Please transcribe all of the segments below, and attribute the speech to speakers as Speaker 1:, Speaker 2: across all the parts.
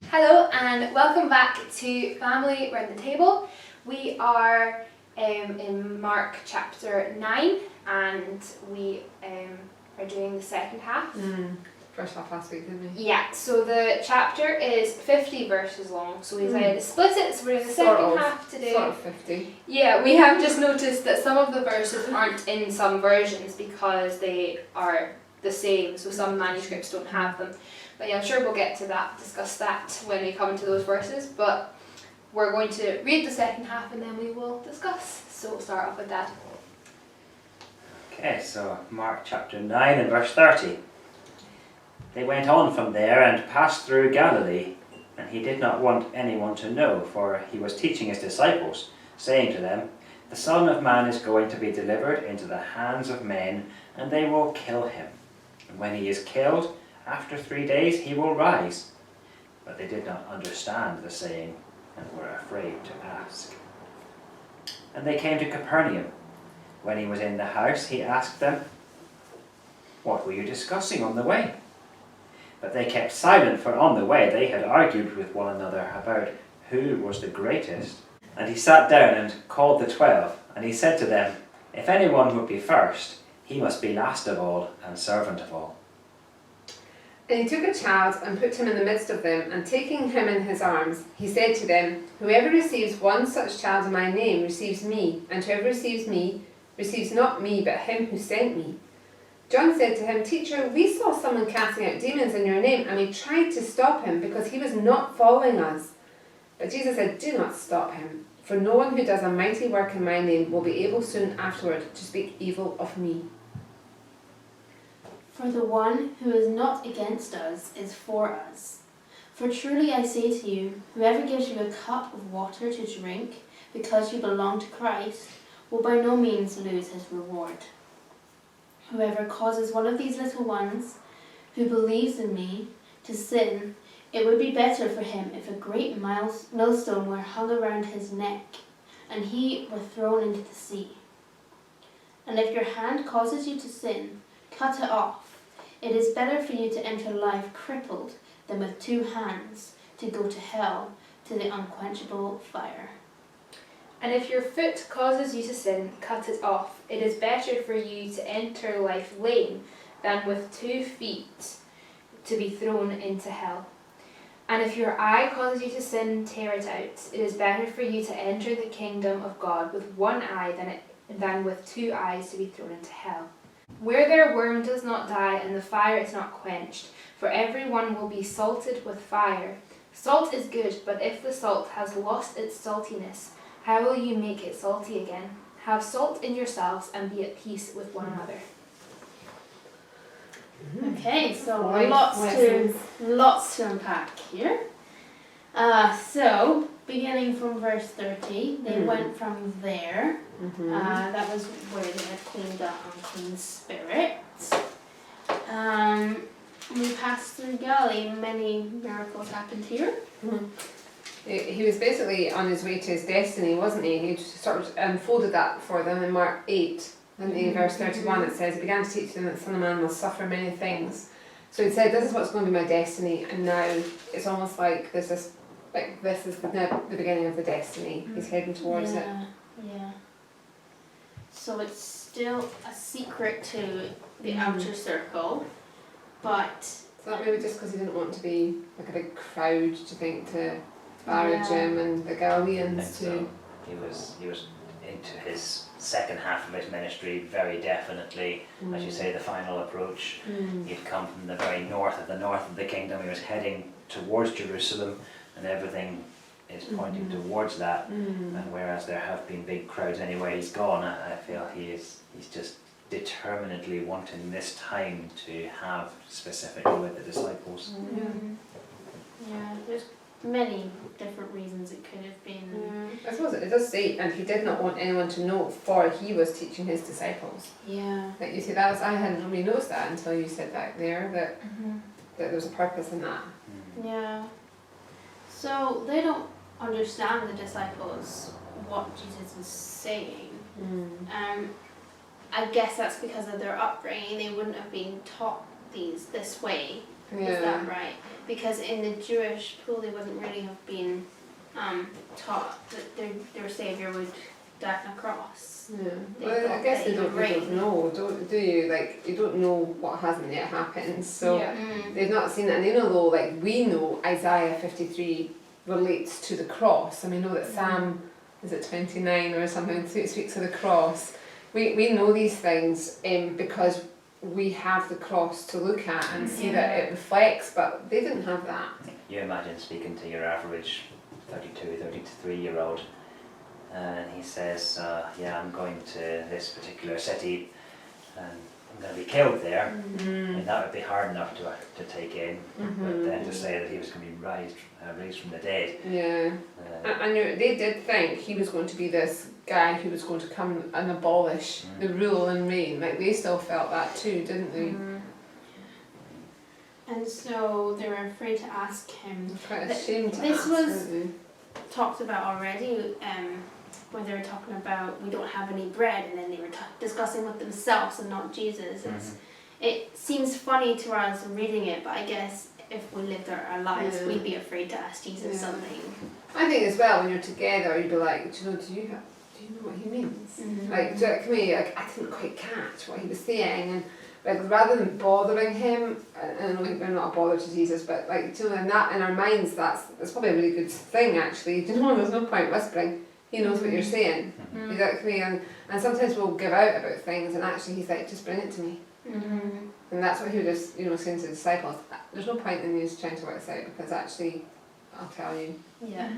Speaker 1: Hello and welcome back to Family Round the Table. We are in Mark chapter 9 and we are doing the second half.
Speaker 2: First half last week, didn't we?
Speaker 1: Yeah, so the chapter is 50 verses long, so we decided to split it, so we're in the second half today.
Speaker 2: Sort of 50.
Speaker 1: Yeah, we have just noticed that some of the verses aren't in some versions because they are the same, so some manuscripts don't have them. But yeah, I'm sure we'll get to discuss that when we come to those verses, but we're going to read the second half and then we will discuss. So we'll start off with that.
Speaker 3: Okay, so Mark chapter 9 and verse 30. They went on from there and passed through Galilee, and he did not want anyone to know, for he was teaching his disciples, saying to them, "The Son of Man is going to be delivered into the hands of men, and they will kill him. And when he is killed, after 3 days he will rise." But they did not understand the saying, and were afraid to ask. And they came to Capernaum. When he was in the house, he asked them, "What were you discussing on the way?" But they kept silent, for on the way they had argued with one another about who was the greatest. And he sat down and called the 12, and he said to them, "If anyone would be first, he must be last of all and servant of all."
Speaker 2: And he took a child and put him in the midst of them, and taking him in his arms, he said to them, "Whoever receives one such child in my name receives me, and whoever receives me receives not me, but him who sent me." John said to him, "Teacher, we saw someone casting out demons in your name, and we tried to stop him because he was not following us." But Jesus said, "Do not stop him, for no one who does a mighty work in my name will be able soon afterward to speak evil of me."
Speaker 4: For the one who is not against us is for us. For truly I say to you, whoever gives you a cup of water to drink, because you belong to Christ, will by no means lose his reward. Whoever causes one of these little ones, who believes in me, to sin, it would be better for him if a great millstone were hung around his neck, and he were thrown into the sea. And if your hand causes you to sin, cut it off. It is better for you to enter life crippled than with 2 hands to go to hell, to the unquenchable fire.
Speaker 1: And if your foot causes you to sin, cut it off. It is better for you to enter life lame than with 2 feet to be thrown into hell. And if your eye causes you to sin, tear it out. It is better for you to enter the kingdom of God with 1 eye than with 2 eyes to be thrown into hell. Where their worm does not die and the fire is not quenched, for everyone will be salted with fire. Salt is good, but if the salt has lost its saltiness, how will you make it salty again? Have salt in yourselves and be at peace with one another.
Speaker 4: Okay, so
Speaker 2: Life
Speaker 4: lots to unpack here. So, beginning from verse 30, they went from there. That was where they had cleaned out unclean spirits. We passed through Galilee. Many miracles happened here.
Speaker 2: He was basically on his way to his destiny, wasn't he? He sort of unfolded that for them in Mark 8. And in verse 31 it says, "He began to teach them that the Son of Man must suffer many things." So he said, "This is what's going to be my destiny," and now it's almost like this is now the beginning of the destiny. He's heading towards it.
Speaker 4: Yeah. So it's still a secret to the outer circle, but
Speaker 2: So that maybe just because he didn't want to be like a big crowd to barrage him and the Galileans too.
Speaker 3: He was into his second half of his ministry very definitely, as you say, the final approach. He'd come from the very north of the kingdom. He was heading towards Jerusalem, and everything is pointing towards that. And whereas there have been big crowds anywhere he's gone, I feel he's just determinedly wanting this time to have specifically with the disciples.
Speaker 4: yeah, there's many different reasons it could have been.
Speaker 2: I suppose it does say, and he did not want anyone to know, for he was teaching his disciples.
Speaker 4: Yeah.
Speaker 2: Like you see, I hadn't really noticed that until you said that there, that there was a purpose in that.
Speaker 4: Yeah. So they don't understand, the disciples, what Jesus is saying. I guess that's because of their upbringing. They wouldn't have been taught this way. Is that right? Because in the Jewish pool, they wouldn't really have been taught that their Saviour would die on a cross.
Speaker 2: Yeah.
Speaker 4: They
Speaker 2: Well, I
Speaker 4: thought
Speaker 2: guess
Speaker 4: that
Speaker 2: you
Speaker 4: he would
Speaker 2: don't
Speaker 4: reign.
Speaker 2: know, do you? Like, you don't know what hasn't yet happened. So
Speaker 1: Yeah.
Speaker 2: they've not seen it. And even though, like, we know Isaiah 53 relates to the cross, and we know that Psalm, is it 29 or something, speaks of the cross. We know these things because we have the cross to look at and see that it reflects, but they didn't have that.
Speaker 3: You imagine speaking to your average 32, 33-year-old, and he says, yeah, I'm going to this particular city and I'm going to be killed there. And that would be hard enough to take in, but then to say that he was going to be raised from the dead.
Speaker 2: Yeah. And they did think he was going to be this guy who was going to come and abolish the rule and reign. Like, they still felt that too, didn't they?
Speaker 4: And so they were afraid to ask him.
Speaker 2: Quite ashamed to
Speaker 4: This
Speaker 2: ask,
Speaker 4: was-
Speaker 2: weren't they?
Speaker 4: Talked about already, when they were talking about we don't have any bread, and then they were discussing with themselves and not Jesus. It seems funny to us reading it, but I guess if we lived our lives,
Speaker 2: Yeah.
Speaker 4: we'd be afraid to ask Jesus
Speaker 2: Yeah.
Speaker 4: something.
Speaker 2: I think as well, when you're together, you'd be like, do you know what he means? Like, to me, like, I didn't quite catch what he was saying, and like, rather than bothering him, and we're not a bother to Jesus, but like, do you know, in our minds, that's probably a really good thing, actually. Do you know, there's no point whispering. He knows what you're saying. Exactly, and sometimes we'll give out about things, and actually he's like, just bring it to me. And that's what he was, saying to the disciples. There's no point in you trying to work this out, because actually, I'll tell you.
Speaker 4: Yeah.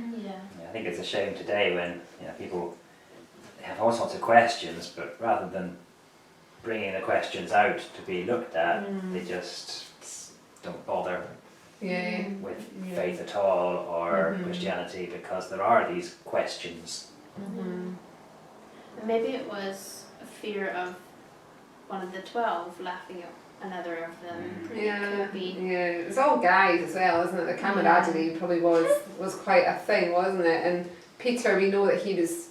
Speaker 3: I think it's a shame today when people have all sorts of questions, but rather than bringing the questions out to be looked at, they just don't bother
Speaker 2: Yeah.
Speaker 3: with faith at all or Christianity, because there are these questions.
Speaker 4: And maybe it was a fear of one of the 12 laughing at another of them.
Speaker 2: Yeah,
Speaker 4: Could be.
Speaker 2: yeah. It's all guys as well, isn't it? The camaraderie probably was quite a thing, wasn't it? And Peter, we know that he was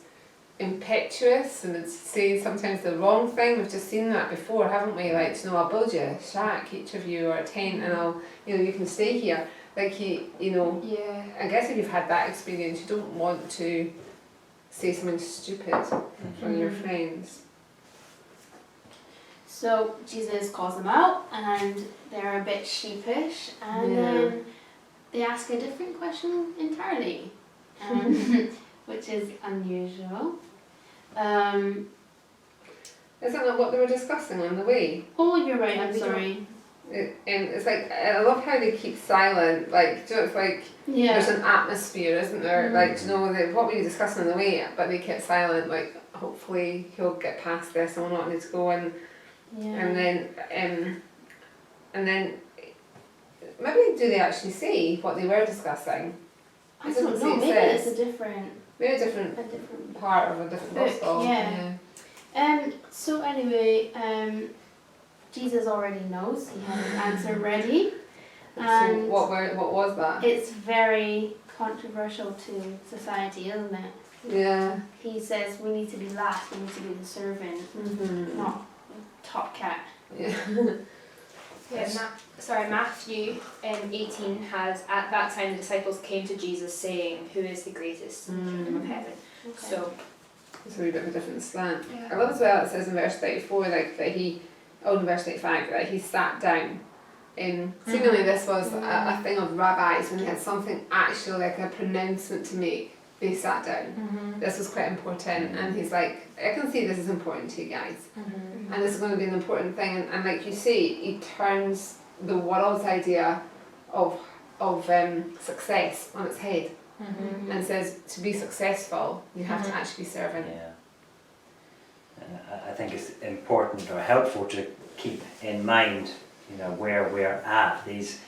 Speaker 2: impetuous and would say sometimes the wrong thing. We've just seen that before, haven't we? Like, I'll build you a shack, each of you, or a tent, and I'll, you can stay here. Like, he,
Speaker 1: Yeah.
Speaker 2: I guess if you've had that experience, you don't want to say something stupid from your friends.
Speaker 4: So Jesus calls them out, and they're a bit sheepish, and then they ask a different question entirely, which is unusual.
Speaker 2: Isn't that what they were discussing on the way?
Speaker 4: Oh, you're right. I'm
Speaker 2: Maybe
Speaker 4: sorry.
Speaker 2: And it's like, I love how they keep silent. Like, do you know, it's like
Speaker 4: Yeah.
Speaker 2: there's an atmosphere, isn't there? Like, do you know, what were you discussing on the way? But they kept silent. Like, hopefully he'll get past this, and we'll not need to go. And then maybe do they actually say what they were discussing?
Speaker 4: I
Speaker 2: It
Speaker 4: don't
Speaker 2: doesn't
Speaker 4: know.
Speaker 2: say it
Speaker 4: Maybe it's
Speaker 2: says.
Speaker 4: a different
Speaker 2: Maybe a different part of a different
Speaker 4: book,
Speaker 2: gospel.
Speaker 4: yeah. So anyway, Jesus already knows. He had his answer ready,
Speaker 2: So
Speaker 4: and
Speaker 2: what was that?
Speaker 4: it's very controversial to society, isn't it?
Speaker 2: Yeah.
Speaker 4: He says we need to be last. We need to be the servant, not top cat.
Speaker 2: Yeah.
Speaker 1: Matthew 18 has, at that time the disciples came to Jesus saying, who is the greatest in the kingdom of heaven? So,
Speaker 2: It's a wee bit of a different slant.
Speaker 1: yeah.
Speaker 2: I love as well, it says in verse 34, like, that he, in verse 35, that he sat down. Seemingly this was a thing of rabbis, when they had something actual, like a pronouncement to make, they sat down. This was quite important, and he's like, I can see this is important to you guys, and this is going to be an important thing, and like you say, he turns the world's idea of success on its head, and says to be successful, you have to actually be serving.
Speaker 3: Yeah. And I think it's important or helpful to keep in mind, where we're at. These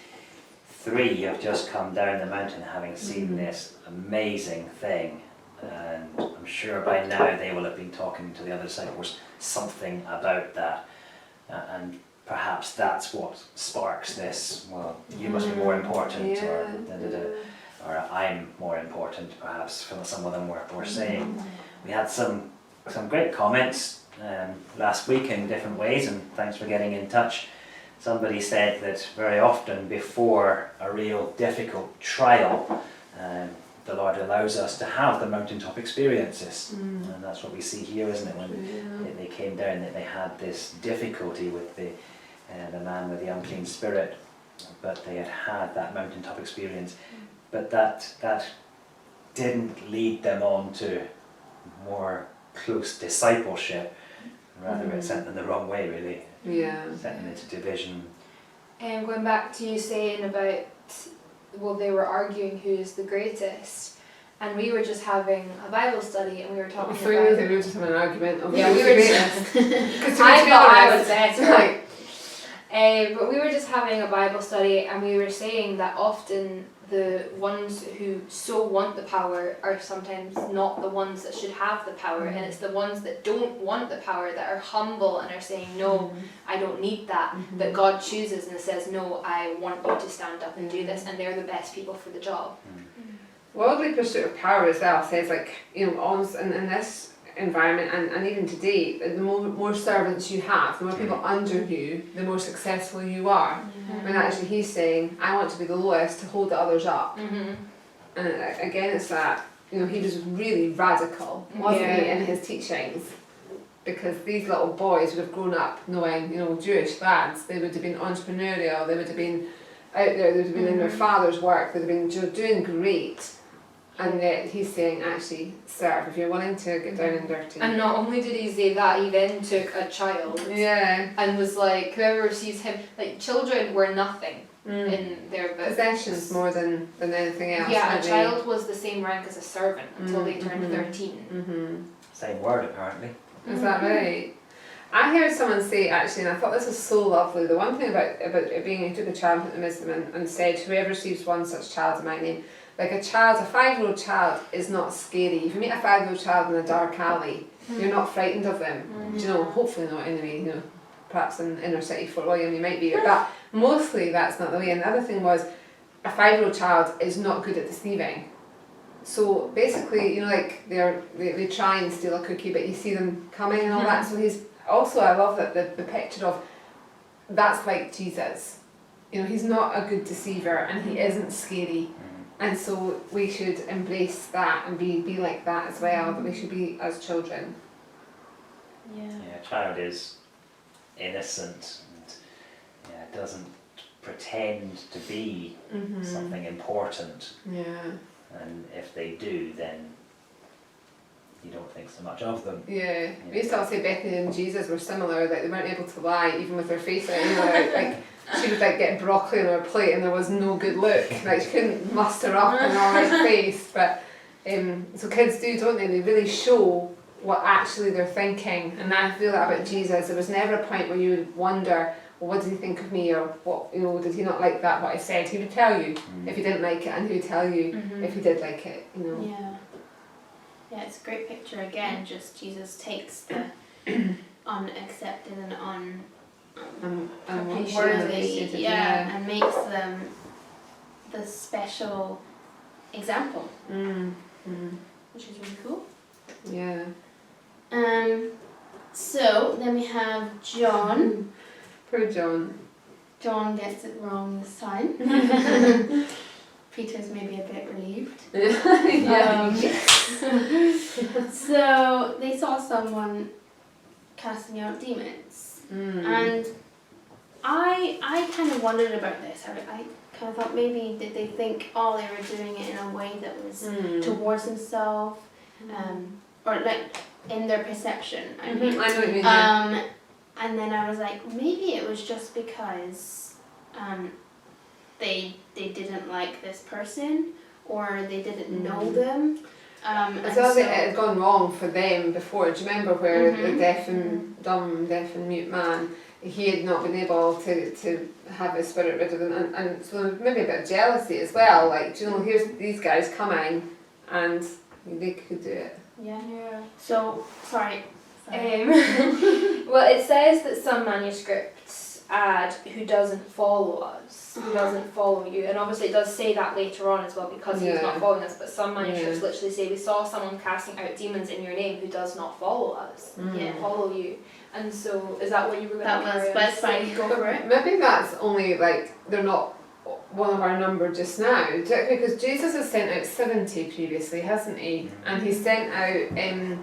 Speaker 3: three have just come down the mountain having seen this amazing thing, and I'm sure by now they will have been talking to the other disciples something about that, and perhaps that's what sparks this, well, you must be more important, or or I'm more important, perhaps, from some of them were saying. We had some great comments last week in different ways, and thanks for getting in touch. Somebody said that very often before a real difficult trial, the Lord allows us to have the mountaintop experiences. And that's what we see here, isn't it? When they came down, that they had this difficulty with the man with the unclean spirit, but they had that mountaintop experience. But that didn't lead them on to more close discipleship. Rather, it sent them the wrong way, really.
Speaker 2: Yeah.
Speaker 3: Sent them into division.
Speaker 1: And going back to you saying about, well, they were arguing who's the greatest, and we were just having a Bible study, and we were talking
Speaker 2: So we
Speaker 1: about.
Speaker 2: were just having an argument of
Speaker 1: Yeah, we were just.
Speaker 2: Because
Speaker 1: I thought I was better.
Speaker 2: Right.
Speaker 1: But we were just having a Bible study, and we were saying that often the ones who so want the power are sometimes not the ones that should have the power, and it's the ones that don't want the power that are humble and are saying, no, I don't need that, that God chooses and says, no, I want you to stand up and do this, and they're the best people for the job.
Speaker 2: Worldly pursuit of power as well says, like, you know, almost in this environment and even today, the more servants you have, the more people under you, the more successful you are. When actually he's saying, I want to be the lowest to hold the others up. And again, it's that, you know, he was really radical, wasn't he, in his teachings? Because these little boys would have grown up knowing, you know, Jewish lads, they would have been entrepreneurial, they would have been out there, they would have been in their father's work, they would have been doing great. And yet he's saying, actually, serve if you're willing to get down and dirty.
Speaker 1: And not only did he say that, he then took a child and was like, whoever receives him, like, children were nothing in their book.
Speaker 2: Possessions more than anything else.
Speaker 1: Yeah, a child was the same rank as a servant until they turned 13.
Speaker 3: Same word, apparently.
Speaker 2: Is that right? I heard someone say, actually, and I thought this was so lovely, the one thing about it being, he took a child and put them in Muslim and said, whoever receives one such child in my name. Like a 5-year-old child is not scary. If you meet a 5-year-old child in a dark alley, you're not frightened of them. Do you know, hopefully not anyway, you know, perhaps in inner city Fort William you might be, but mostly that's not the way. And the other thing was, a 5-year-old child is not good at deceiving. So basically, you know, like they try and steal a cookie, but you see them coming and all that. So he's also, I love that the picture of, that's like Jesus. You know, he's not a good deceiver and he isn't scary. And so we should embrace that and be like that as well, that we should be as children.
Speaker 3: Yeah, a child is innocent and doesn't pretend to be something important.
Speaker 2: Yeah.
Speaker 3: And if they do, then you don't think so much of them.
Speaker 2: Yeah. We used to all say Bethany and Jesus were similar, like they weren't able to lie even with their face out, you know, like she would like get broccoli on her plate and there was no good look, like she couldn't muster up an alright face, but so kids do, don't they? They really show what actually they're thinking, and I feel that about Jesus. There was never a point where you would wonder, well, what did he think of me, or what, you know, did he not like that, what I said? He would tell you if he didn't like it, and he would tell you if he did like it, you know.
Speaker 4: Yeah, it's a great picture again, just Jesus takes the unaccepted and unworthy, and makes them the special example, which is really cool.
Speaker 2: Yeah.
Speaker 4: So then we have John.
Speaker 2: Poor John.
Speaker 4: John gets it wrong this time. Peter's maybe a bit relieved. So they saw someone casting out demons, and I kind of wondered about this. I kind of thought maybe did they think, oh, they were doing it in a way that was towards himself, or like in their perception. I mean,
Speaker 2: I know what you mean. Yeah.
Speaker 4: And then I was like, maybe it was just because they didn't like this person, or they didn't know them.
Speaker 2: As well as it had gone wrong for them before. Do you remember where the deaf and mute man, he had not been able to have his spirit rid of them, and so maybe a bit of jealousy as well. Like, do you know, here's these guys coming, and they could do it.
Speaker 4: Yeah. So sorry.
Speaker 1: Well, it says that some manuscripts add who doesn't follow us, who doesn't follow you. And obviously it does say that later on as well because he's not following us, but some manuscripts literally say we saw someone casting out demons in your name who does not follow us, follow you. And so is that what you were going
Speaker 4: That
Speaker 1: to
Speaker 4: was
Speaker 1: carry on
Speaker 4: best
Speaker 1: saying?
Speaker 4: fine, go for it.
Speaker 2: Maybe that's only like they're not one of our number just now, because Jesus has sent out 70 previously, hasn't he? And he sent out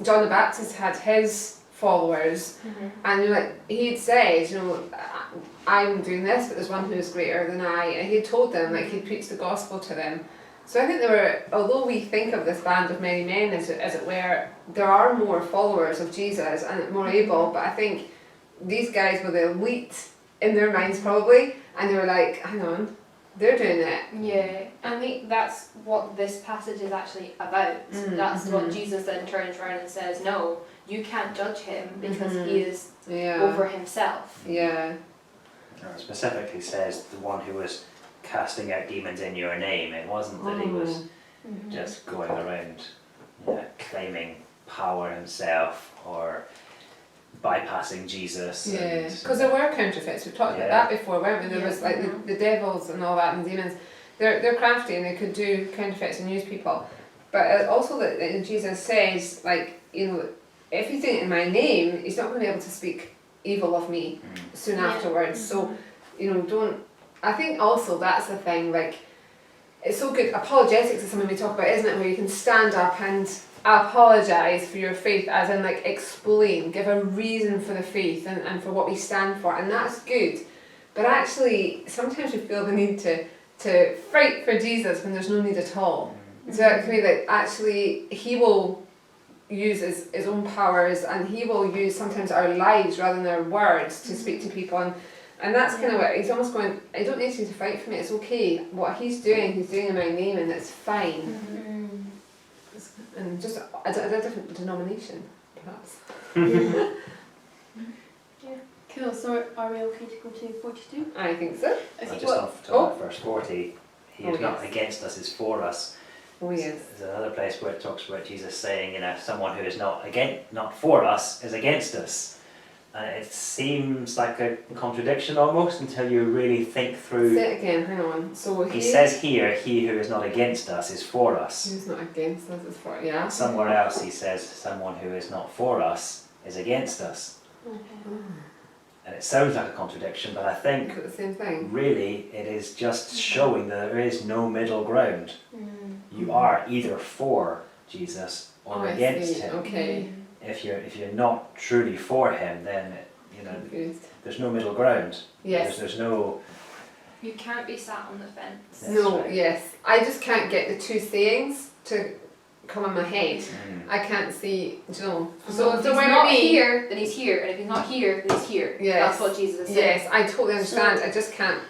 Speaker 2: John the Baptist had his followers, and like he'd said, I'm doing this, but there's one who is greater than I, and he told them, like he'd preached the gospel to them. So I think there were, although we think of this band of many men as it were, there are more followers of Jesus and more able, but I think these guys were the elite in their minds probably, and they were like, hang on, they're doing it.
Speaker 1: Yeah, I think that's what this passage is actually about. That's what Jesus then turns around and says, no, you can't judge him because he is over himself.
Speaker 2: Yeah.
Speaker 3: It specifically says the one who was casting out demons in your name. It wasn't that he was just going around claiming power himself or bypassing Jesus.
Speaker 2: Yeah, because there were counterfeits. We've talked about that before, weren't we? There was like the devils and all that and demons. They're crafty and they could do counterfeits and use people. But also that Jesus says, like, if you think in my name, he's not going to be able to speak evil of me soon afterwards. So, don't. I think also that's the thing, like, it's so good. Apologetics is something we talk about, isn't it? Where you can stand up and apologise for your faith, as in like explain, give a reason for the faith and for what we stand for, and that's good. But actually, sometimes we feel the need to fight for Jesus when there's no need at all. So actually, like, actually, he will use his own powers, and he will use sometimes our lives rather than our words to speak to people. And that's kind of what he's almost going, I don't need you to fight for me, it's okay. What he's doing in my name, and it's fine. And just a different denomination, perhaps.
Speaker 4: Cool, so are we okay to go to 42?
Speaker 2: I think so.
Speaker 3: Just off verse 40, he is not against us, is for us.
Speaker 2: Oh yes.
Speaker 3: There's another place where it talks about Jesus saying, someone who is not for us is against us. And it seems like a contradiction almost until you really think through.
Speaker 2: Say it again, hang on. So
Speaker 3: he says here, he who is not against us is for us.
Speaker 2: Who's not against us is for, yeah.
Speaker 3: Somewhere else he says, someone who is not for us is against us. And it sounds like a contradiction, but I think
Speaker 2: the same thing.
Speaker 3: Really it is just showing that there is no middle ground. You are either for Jesus or against him.
Speaker 2: Okay.
Speaker 3: If you're not truly for him, then there's no middle ground.
Speaker 2: Yes.
Speaker 3: There's no.
Speaker 1: You can't be sat on the fence.
Speaker 2: No.
Speaker 3: Right.
Speaker 2: Yes. I just can't get the two sayings to come in my head. I can't see. So
Speaker 1: if
Speaker 2: the
Speaker 1: he's
Speaker 2: way
Speaker 1: not
Speaker 2: me,
Speaker 1: here, then he's here, and if he's not here, then he's here.
Speaker 2: Yes.
Speaker 1: That's what Jesus is saying.
Speaker 2: yes, I totally understand. I just can't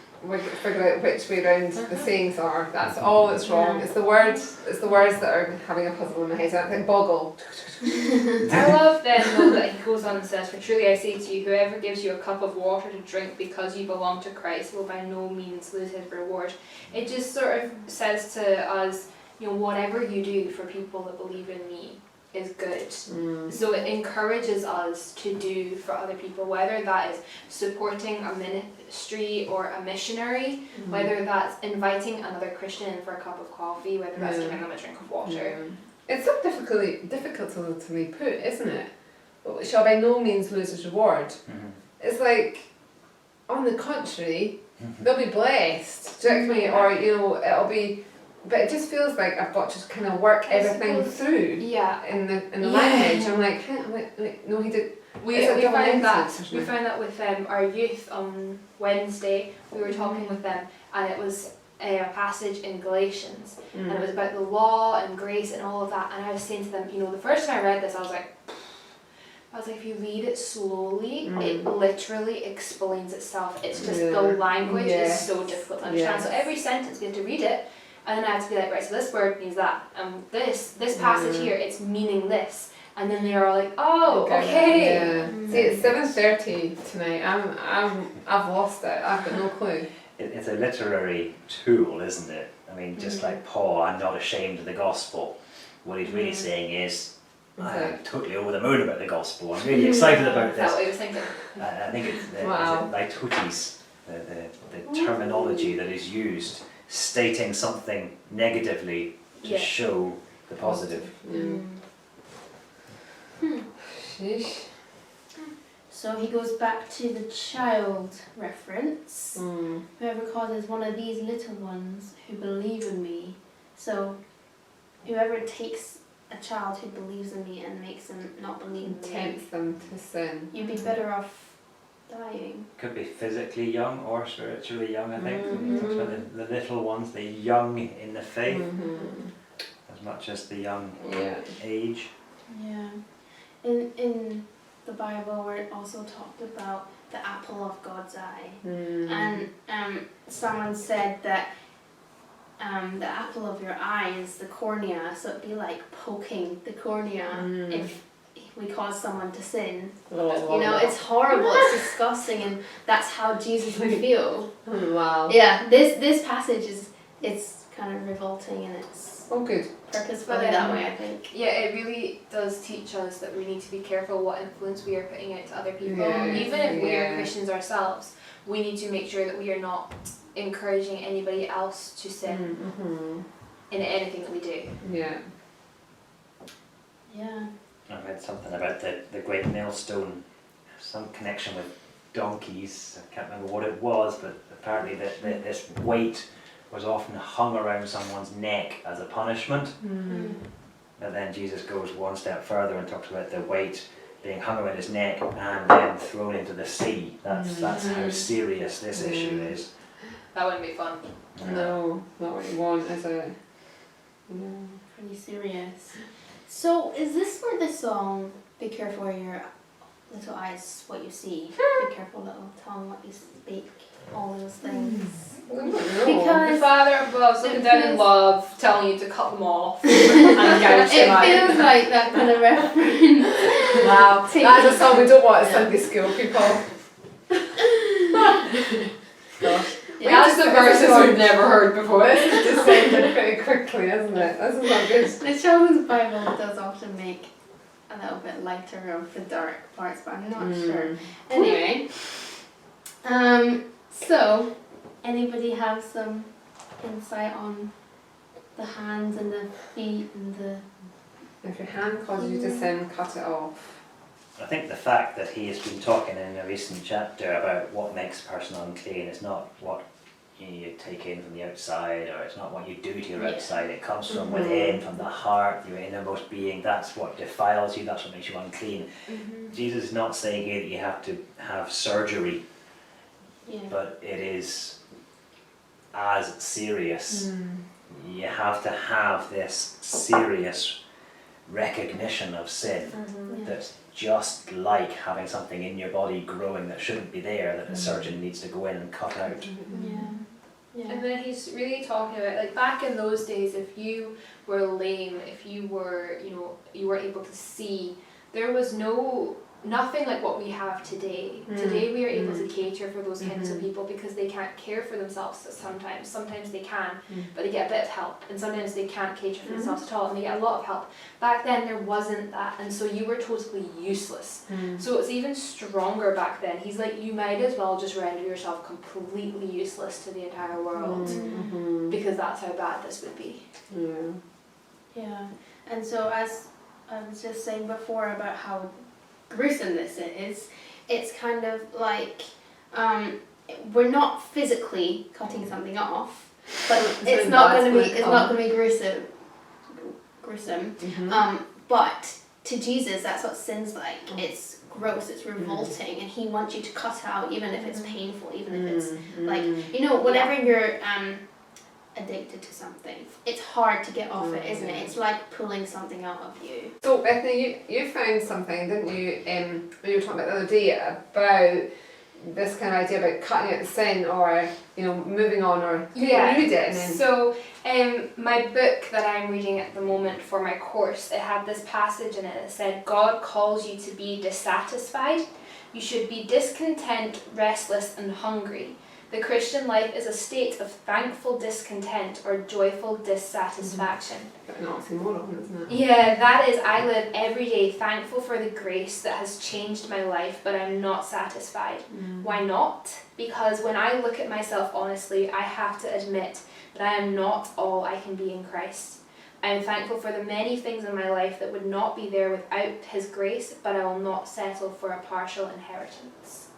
Speaker 2: figure out which way around the sayings are. That's all that's wrong. It's the words. It's the words that are having a puzzle in my head. I think boggle.
Speaker 1: I love then though that he goes on and says, for truly I say to you, whoever gives you a cup of water to drink because you belong to Christ will by no means lose his reward. It just sort of says to us, whatever you do for people that believe in me is good. So it encourages us to do for other people, whether that is supporting a ministry or a missionary, whether that's inviting another Christian in for a cup of coffee, whether that's giving them a drink of water.
Speaker 2: It's so difficultly put, isn't it? Shall by no means lose his reward. It's like, on the contrary, they'll be blessed. Do you know what I mean? Or it'll be. But it just feels like I've got to kind of work everything through.
Speaker 1: Yeah.
Speaker 2: In the language, I'm like, wait, no, he did.
Speaker 1: We found that with our youth on Wednesday. We were talking with them, and it was a passage in Galatians, and it was about the law and grace and all of that. And I was saying to them, the first time I read this, I was like, if you read it slowly, it literally explains itself. It's just the language is so difficult to understand. So every sentence we have to read it, and then I have to be like, right, so this word means that, this passage here, it's meaning this. And then they're all like, oh, okay.
Speaker 2: Yeah. See, it's 7:30 tonight. I've lost it. I've got no clue.
Speaker 3: It's a literary tool, isn't it? I mean, just like Paul, I'm not ashamed of the gospel. What he's really saying is, I'm totally over the moon about the gospel. I'm really excited about
Speaker 1: Is that
Speaker 3: this.
Speaker 1: what he was thinking?
Speaker 3: I think it's
Speaker 2: Wow.
Speaker 3: litotes, the terminology that is used, stating something negatively to
Speaker 1: Yeah.
Speaker 3: show the positive.
Speaker 2: Sheesh.
Speaker 4: So he goes back to the child reference. Whoever causes one of these little ones who believe in me. So whoever takes a child who believes in me and makes them not believe in me,
Speaker 2: Tempts them to sin.
Speaker 4: you'd be better off dying.
Speaker 3: Could be physically young or spiritually young, I think.
Speaker 2: Mhm.
Speaker 3: It talks about the little ones, the young in the faith,
Speaker 2: Mhm.
Speaker 3: as much as the young
Speaker 2: Yeah.
Speaker 3: age.
Speaker 4: Yeah. In the Bible where it also talked about the apple of God's eye. And someone said that the apple of your eye is the cornea, so it'd be like poking the cornea if we cause someone to sin. You know, it's horrible, it's disgusting, and that's how Jesus would feel.
Speaker 2: Wow.
Speaker 4: Yeah, this passage it's kind of revolting and it's
Speaker 2: Oh, good.
Speaker 4: purposefully that way, I think.
Speaker 1: Yeah, it really does teach us that we need to be careful what influence we are putting out to other people.
Speaker 2: Yeah,
Speaker 1: Even if we are
Speaker 2: yeah.
Speaker 1: Christians ourselves, we need to make sure that we are not encouraging anybody else to sin in anything that we do.
Speaker 2: Yeah.
Speaker 4: Yeah.
Speaker 3: I read something about the great millstone, some connection with donkeys. I can't remember what it was, but apparently this weight was often hung around someone's neck as a punishment. But then Jesus goes one step further and talks about the weight being hung around his neck and then thrown into the sea. That's how serious this issue is.
Speaker 1: That wouldn't be fun.
Speaker 2: No, not what you want, is it? No.
Speaker 4: Pretty serious. So, is this where the song "Be careful where your little eyes, what you see, be careful little tongue, what you speak," all those things?
Speaker 2: I don't know.
Speaker 1: The
Speaker 4: Because
Speaker 1: Father above is looking
Speaker 4: It
Speaker 1: down in
Speaker 4: feels-
Speaker 1: love, telling you to cut them off and gouge them out.
Speaker 4: it feels like that kind of reference.
Speaker 2: Wow,
Speaker 4: Take
Speaker 2: that's a
Speaker 4: it.
Speaker 2: song we don't want at Sunday school, people. Gosh.
Speaker 1: That's the verses we've never heard before.
Speaker 2: This is descended pretty quickly, isn't it? This is not good.
Speaker 4: The children's Bible does often make a little bit lighter of the dark parts, but I'm not sure. Anyway, so anybody have some insight on the hands and the feet and the?
Speaker 2: If your hand causes you to sin, cut it off.
Speaker 3: I think the fact that he has been talking in a recent chapter about what makes a person unclean is not what you take in from the outside, or it's not what you do to your
Speaker 4: Yeah.
Speaker 3: outside. It comes from within, from the heart, your innermost being. That's what defiles you, that's what makes you unclean. Jesus is not saying here that you have to have surgery,
Speaker 4: Yeah.
Speaker 3: but it is as serious. You have to have this serious recognition of sin.
Speaker 4: Yeah.
Speaker 3: That's just like having something in your body growing that shouldn't be there, that a surgeon needs to go in and cut out.
Speaker 4: Yeah. Yeah.
Speaker 1: And then he's really talking about, like, back in those days, if you were lame, if you were, you weren't able to see, there was nothing like what we have today. Today we are able to cater for those kinds of people because they can't care for themselves sometimes. Sometimes they can, but they get a bit of help. And sometimes they can't cater for themselves at all and they get a lot of help. Back then there wasn't that, and so you were totally useless. So it's even stronger back then. He's like, you might as well just render yourself completely useless to the entire world because that's how bad this would be.
Speaker 2: Yeah.
Speaker 4: Yeah. And so as I was just saying before about how gruesome this is, it's kind of like we're not physically cutting something off, but it's not going to be gruesome. But to Jesus, that's what sin's like. It's gross, it's revolting, and he wants you to cut it out, even if it's painful, even if it's like, whenever you're addicted to something, it's hard to get off it, isn't it? It's like pulling something out of you.
Speaker 2: So Bethany, you found something, didn't you, when you were talking about the other day about this kind of idea about cutting out the sin, or moving on, or read it and then.
Speaker 1: So my book that I'm reading at the moment for my course, it had this passage in it that said, God calls you to be dissatisfied. You should be discontent, restless and hungry. The Christian life is a state of thankful discontent or joyful dissatisfaction.
Speaker 2: But an oxymoron, isn't it?
Speaker 1: Yeah, that is, I live every day thankful for the grace that has changed my life, but I'm not satisfied. Why not? Because when I look at myself honestly, I have to admit that I am not all I can be in Christ. I am thankful for the many things in my life that would not be there without His grace, but I will not settle for a partial inheritance.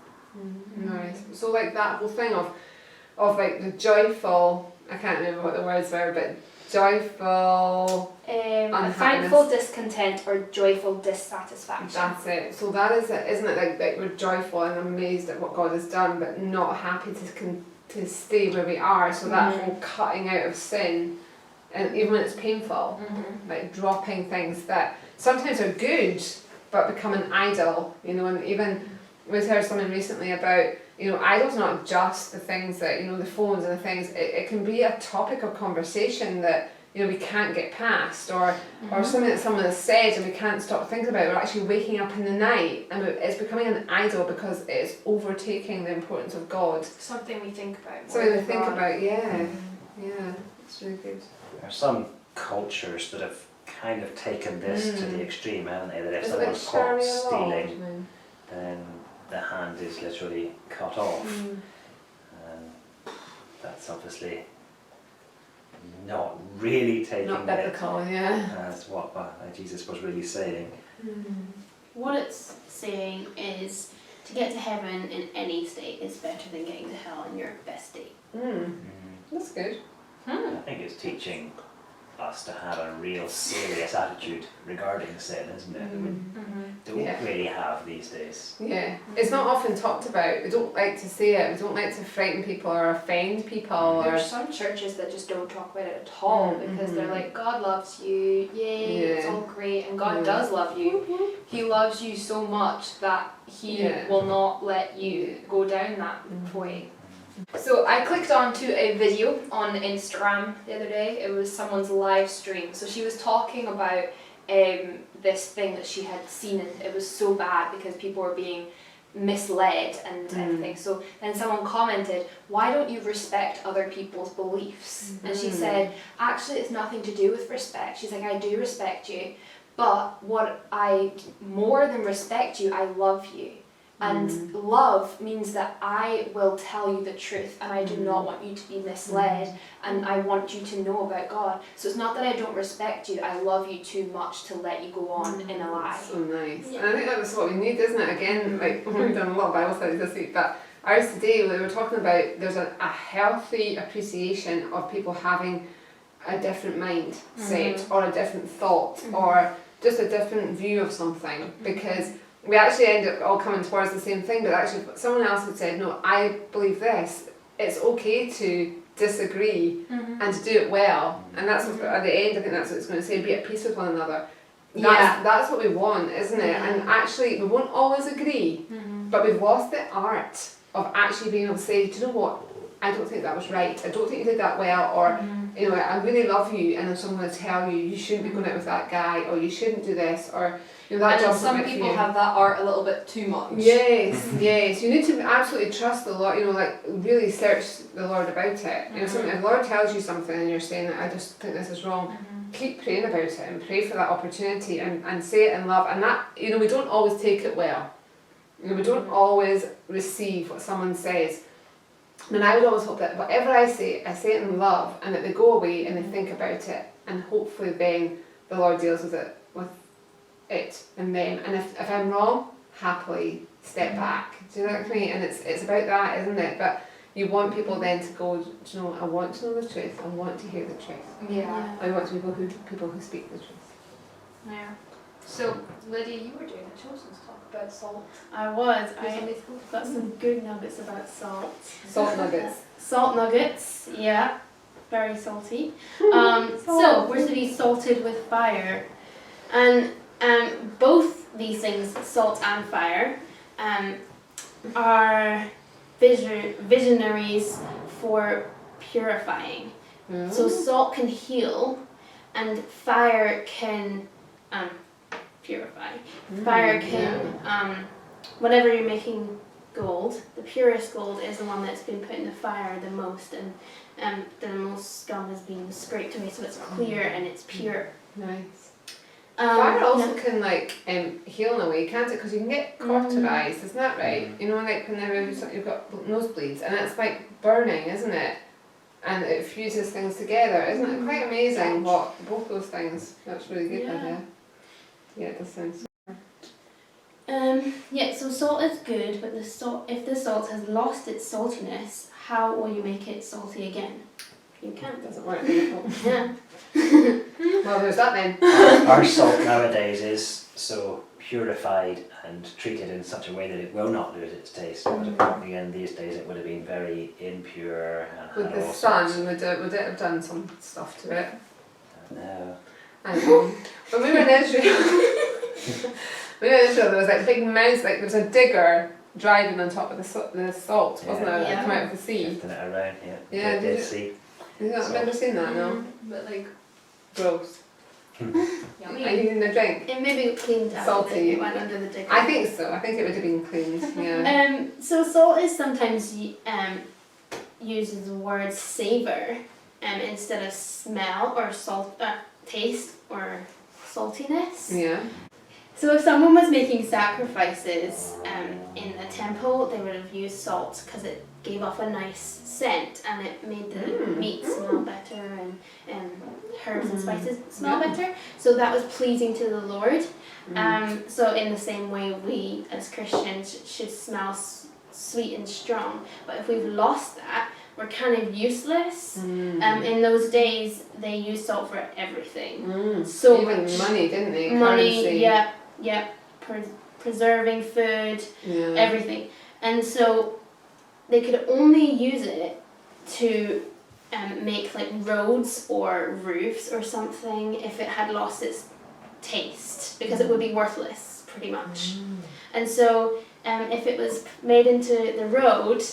Speaker 2: Nice. So like that whole thing of like the joyful, I can't remember what the words were, but joyful,
Speaker 1: Thankful discontent or joyful dissatisfaction.
Speaker 2: that's it. So that is it, isn't it? Like we're joyful and amazed at what God has done, but not happy to stay where we are. So that whole cutting out of sin, and even when it's painful, like dropping things that sometimes are good, but become an idol, you know. And even we heard something recently about, you know, idols not just the things that, you know, the phones and the things, it can be a topic of conversation that, you know, we can't get past, or something that someone has said and we can't stop thinking about it. We're actually waking up in the night and it's becoming an idol because it's overtaking the importance of God.
Speaker 1: Something we think about.
Speaker 2: Something to think about, yeah. Yeah, it's really good.
Speaker 3: There are some cultures that have kind of taken this to the extreme, haven't they? That if someone's caught stealing, then the hand is literally cut off. And that's obviously not really taking
Speaker 2: Not biblical,
Speaker 3: as what Jesus was really saying.
Speaker 4: What it's saying is to get to heaven in any state is better than getting to hell in your best state.
Speaker 2: That's good.
Speaker 3: I think it's teaching us to have a real serious attitude regarding sin, isn't it? That we don't really have these days.
Speaker 2: Yeah, it's not often talked about. We don't like to say it. We don't like to frighten people or offend people.
Speaker 1: There's some churches that just don't talk about it at all because they're like, God loves you, yay, it's all great, and God does love you. He loves you so much that He will not let you go down that way. So I clicked onto a video on Instagram the other day. It was someone's live stream. So she was talking about this thing that she had seen, and it was so bad because people were being misled and everything. So then someone commented, why don't you respect other people's beliefs? And she said, actually it's nothing to do with respect. She's like, I do respect you, but more than respect you, I love you. And love means that I will tell you the truth and I do not want you to be misled, and I want you to know about God. So it's not that I don't respect you, I love you too much to let you go on in a lie.
Speaker 2: So nice. And I think that's what we need, isn't it? Again, like we've done a lot of Bible studies this week, but ours today we were talking about there's a healthy appreciation of people having a different mindset or a different thought or just a different view of something, because we actually end up all coming towards the same thing, but actually someone else had said, no, I believe this. It's okay to disagree and to do it well. And that's what, at the end, I think that's what it's going to say, be at peace with one another. That's what we want, isn't it? And actually, we won't always agree, but we've lost the art of actually being able to say, do you know what? I don't think that was right. I don't think you did that well, or you know, I really love you, and if someone will tell you you shouldn't be going out with that guy, or you shouldn't do this, or you know, that
Speaker 1: and
Speaker 2: job's not
Speaker 1: some
Speaker 2: right
Speaker 1: people
Speaker 2: for you.
Speaker 1: have that art a little bit too much.
Speaker 2: Yes, yes. You need to absolutely trust the Lord. You know, like really search the Lord about it. You know, something, if the Lord tells you something and you're saying that I just think this is wrong, keep praying about it and pray for that opportunity and say it in love. And that, you know, we don't always take it well. You know, we don't always receive what someone says. And I would always hope that whatever I say it in love, and that they go away and they think about it, and hopefully then the Lord deals with it and them. And if I'm wrong, happily step back. Do you know what I mean? And it's about that, isn't it? But you want people then to go, do you know, I want to know the truth. I want to hear the truth.
Speaker 1: Yeah.
Speaker 2: I want people who speak the truth.
Speaker 1: Yeah. So Lydia, you were doing a chosen talk about salt.
Speaker 4: I was. I've got some good nuggets about salt.
Speaker 2: Salt nuggets.
Speaker 4: Salt nuggets, yeah. Very salty. So we're to be salted with fire. And both these things, salt and fire, are visionaries for purifying. So salt can heal, and fire can purify. Fire can, whatever you're making gold. The purest gold is the one that's been put in the fire the most, and the most scum has been scraped away, so it's clear and it's pure.
Speaker 2: Nice. Fire
Speaker 4: yeah.
Speaker 2: also can like heal in a way, can't it? Because you can get cauterized, isn't that right? You know, like whenever you've got nosebleeds, and it's like burning, isn't it? And it fuses things together. Isn't it quite amazing what both those things? That's really good.
Speaker 4: Yeah.
Speaker 2: Yeah, it does sound.
Speaker 4: Yeah, so salt is good, but if the salt has lost its saltiness, how will you make it salty again? You
Speaker 2: It
Speaker 4: can't.
Speaker 2: doesn't work.
Speaker 4: Yeah.
Speaker 2: Well, there's that then.
Speaker 3: Our salt nowadays is so purified and treated in such a way that it will not lose its taste. But apparently in these days it would have been very impure and
Speaker 2: With
Speaker 3: had
Speaker 2: the
Speaker 3: all
Speaker 2: sun,
Speaker 3: sorts.
Speaker 2: would it have done some stuff to it?
Speaker 3: No.
Speaker 2: I know. When we were in Israel, there was like big mounds, like there was a digger driving on top of the salt, wasn't there?
Speaker 4: Yeah.
Speaker 2: That came out of the sea.
Speaker 3: Shifting it around, yeah.
Speaker 2: Yeah,
Speaker 3: Dead
Speaker 2: did you-
Speaker 3: Sea.
Speaker 2: I've never seen that, no.
Speaker 1: But like,
Speaker 2: Gross.
Speaker 1: yummy.
Speaker 2: Are you in the drink?
Speaker 4: It maybe cleaned out.
Speaker 2: Salty.
Speaker 4: It went under the digger.
Speaker 2: I think so. I think it would have been cleaned. Yeah.
Speaker 4: So salt is sometimes used as the word savor instead of smell or salt, taste or saltiness.
Speaker 2: Yeah.
Speaker 4: So if someone was making sacrifices in the temple, they would have used salt because it gave off a nice scent and it made the meat smell better and herbs and spices smell better. So that was pleasing to the Lord. So in the same way, we as Christians should smell sweet and strong. But if we've lost that, we're kind of useless. In those days, they used salt for everything. So
Speaker 2: even
Speaker 4: much
Speaker 2: money, didn't they?
Speaker 4: money,
Speaker 2: Currency.
Speaker 4: yeah, preserving food,
Speaker 2: Yeah.
Speaker 4: everything. And so they could only use it to make like roads or roofs or something if it had lost its taste, because it would be worthless pretty much. And so if it was made into the road,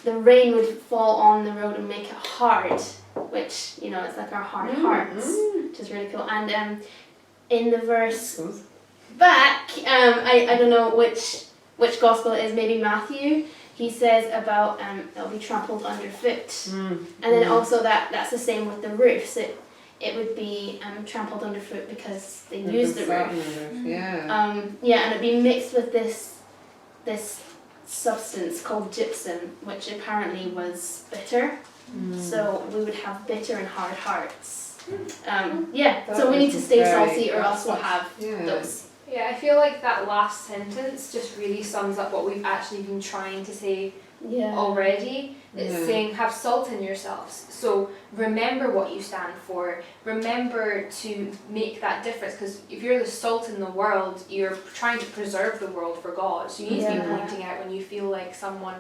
Speaker 4: the rain would fall on the road and make it hard, which, you know, it's like our hard hearts, which is really cool. And in the verse back, I don't know which gospel it is, maybe Matthew, he says about it'll be trampled underfoot. And then also that's the same with the roofs. It would be trampled underfoot because they use the roof.
Speaker 2: Yeah.
Speaker 4: Yeah, and it'd be mixed with this substance called gypsum, which apparently was bitter. So we would have bitter and hard hearts. Yeah, so we need to stay salty or else we'll have those.
Speaker 1: Yeah, I feel like that last sentence just really sums up what we've actually been trying to say
Speaker 4: Yeah.
Speaker 1: already. It's saying have salt in yourselves. So remember what you stand for. Remember to make that difference, because if you're the salt in the world, you're trying to preserve the world for God. So you need to be pointing out when you feel like someone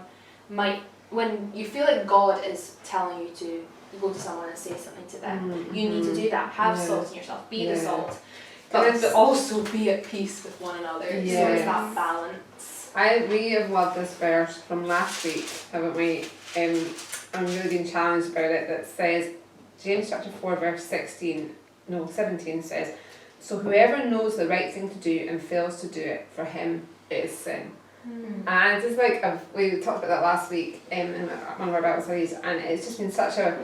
Speaker 1: when you feel like God is telling you to go to someone and say something to them. You need to do that. Have salt in yourself. Be the salt. But also be at peace with one another. So it's that balance.
Speaker 2: We have loved this verse from last week, haven't we? I'm really being challenged about it. That says, James chapter 4 verse 17 says, so whoever knows the right thing to do and fails to do it, for him it is sin. And it's like we talked about that last week in one of our Bible studies, and it's just been such a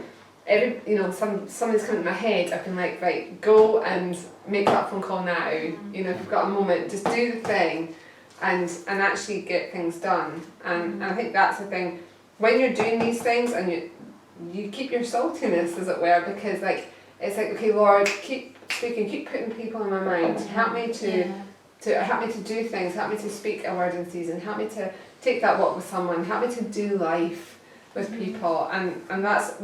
Speaker 2: something's come into my head. I've been like, right, go and make that phone call now. You know, if you've got a moment, just do the thing, and actually get things done. And I think that's the thing. When you're doing these things, and you keep your saltiness, as it were, because like it's like, okay, Lord, keep speaking, keep putting people in my mind. Help me help me to do things. Help me to speak a word in season. Help me to take that walk with someone. Help me to do life with people, and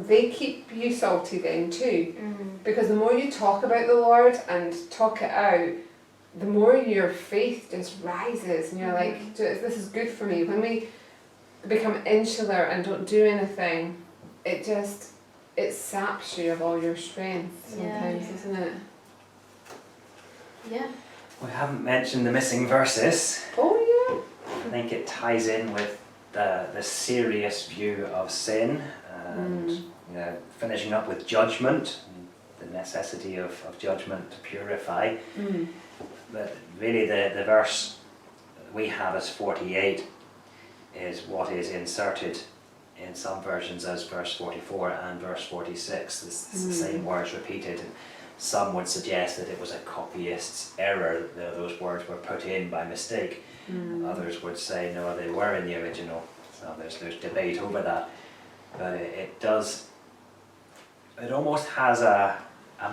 Speaker 2: they keep you salty then too, because the more you talk about the Lord and talk it out, the more your faith just rises, and you're like, this is good for me. When we become insular and don't do anything, it saps you of all your strength sometimes, isn't it?
Speaker 4: Yeah.
Speaker 3: We haven't mentioned the missing verses.
Speaker 2: Oh
Speaker 3: I think it ties in with the serious view of sin, and finishing up with judgment, and the necessity of judgment to purify. But really the verse we have is 48, is what is inserted in some versions as verse 44 and verse 46. It's the same words repeated. And some would suggest that it was a copyist's error, those words were put in by mistake. Others would say no, they were in the original. So there's debate over that. But it almost has a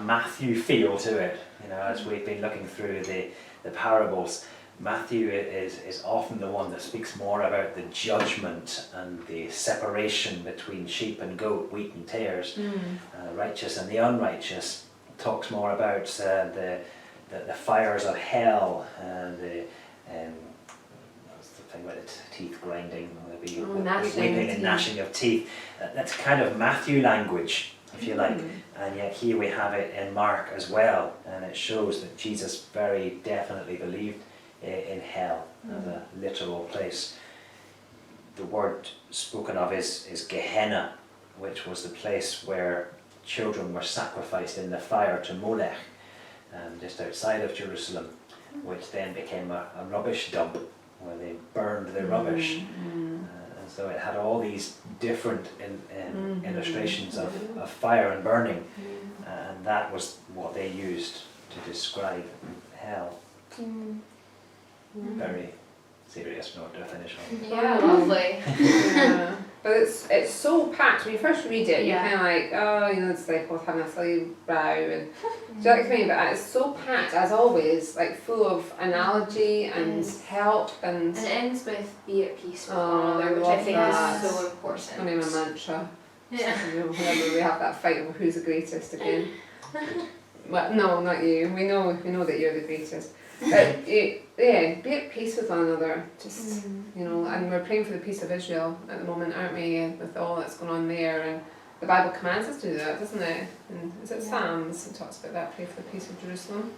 Speaker 3: Matthew feel to it. You know, as we've been looking through the parables, Matthew is often the one that speaks more about the judgment and the separation between sheep and goat, wheat and tares, righteous and the unrighteous. Talks more about the fires of hell, what's the thing about the teeth grinding, weeping and gnashing of teeth. That's kind of Matthew language, if you like, and yet here we have it in Mark as well, and it shows that Jesus very definitely believed in hell as a literal place. The word spoken of is Gehenna, which was the place where children were sacrificed in the fire to Molech, just outside of Jerusalem, which then became a rubbish dump where they burned the rubbish. And so it had all these different illustrations of fire and burning, and that was what they used to describe hell. Very serious note to finish on.
Speaker 1: Yeah, lovely.
Speaker 2: Yeah. But it's so packed. When you first read it, you're
Speaker 4: Yeah.
Speaker 2: kind of like, oh, the disciples having a silly row, and do you know what I mean? But it's so packed, as always, like full of analogy and help and.
Speaker 1: And it ends with be at peace with
Speaker 2: Oh,
Speaker 1: one another, which
Speaker 2: I
Speaker 1: I think
Speaker 2: love
Speaker 1: is
Speaker 2: that.
Speaker 1: so important.
Speaker 2: I mean, my mantra.
Speaker 1: Yeah.
Speaker 2: You know, whenever we have that fight over who's the greatest again. Well, no, not you. We know that you're the greatest. But be at peace with one another. Just you know, and we're praying for the peace of Israel at the moment, aren't we? With all that's going on there, and the Bible commands us to do that, doesn't it? And is it Psalms? It talks about that. Pray for the peace of Jerusalem.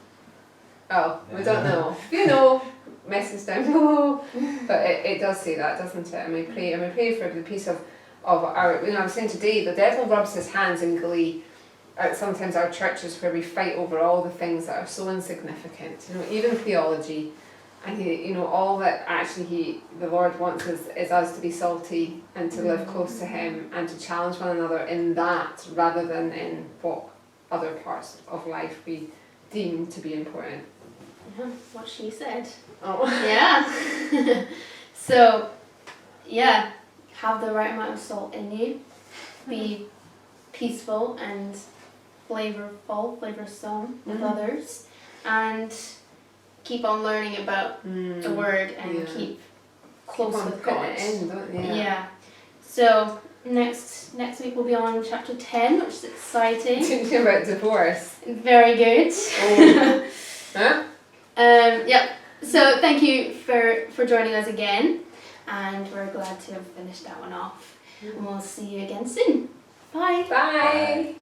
Speaker 2: Oh, we don't know. If you know, message down below. But it does say that, doesn't it? And we pray for the peace of our. You know, I was saying today, the devil rubs his hands in glee at sometimes our churches where we fight over all the things that are so insignificant, you know, even theology, and all that actually the Lord wants is us to be salty and to live close to Him and to challenge one another in that rather than in what other parts of life we deem to be important.
Speaker 4: What she said.
Speaker 2: Oh.
Speaker 4: Yeah. So, yeah, have the right amount of salt in you. Be peaceful and flavoursome with others, and keep on learning about the Word and keep close with God. Yeah. So next week we'll be on chapter 10, which is exciting.
Speaker 2: Teaching about divorce.
Speaker 4: Very good.
Speaker 2: Oh. Huh?
Speaker 4: Yep. So thank you for joining us again, and we're glad to have finished that one off. And we'll see you again soon. Bye.
Speaker 2: Bye.